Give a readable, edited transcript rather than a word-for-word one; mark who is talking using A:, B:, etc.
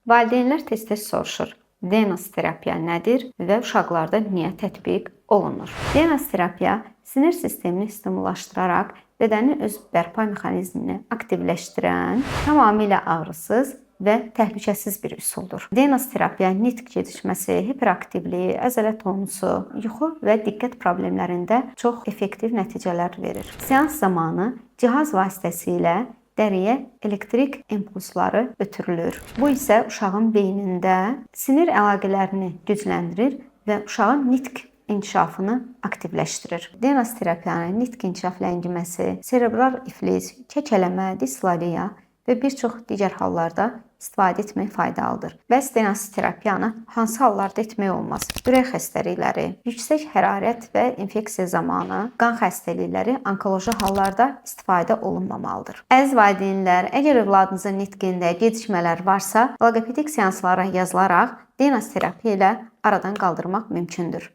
A: Valideynlər tez-tez soruşur, DNS terapiya nədir və uşaqlarda niyə tətbiq olunur? DNS terapiya sinir sistemini stimullaşdıraraq bədənin öz bərpa mexanizmini aktivləşdirən, tamamilə ağrısız və təhlükəsiz bir üsuldur. DNS terapiya nitq gecikməsi, hiperaktivlik, əzələ tonusu, yuxu və diqqət problemlərində çox effektiv nəticələr verir. Seans zamanı cihaz vasitəsilə dəriyə elektrik impulsları ötürülür. Bu isə uşağın beynində sinir əlaqələrini gücləndirir və uşağın nitq inkişafını aktivləşdirir. DNS terapiyanın nitq inkişaf ləngiməsi, serebral iflis, kəkələmə, disfaliya və bir çox digər hallarda istifadə etmək faydalıdır. Bəs DNS terapiyanı hansı hallarda etmək olmaz? Ürək xəstəlikləri, yüksək hərarət və infeksiya zamanı, qan xəstəlikləri, onkoloji hallarda istifadə olunmamalıdır. Əziz valideynlər, əgər övladınızın nitqində gecikmələr varsa, loqopedik seanslara yazılaraq DNS terapiya ilə aradan qaldırmaq mümkündür.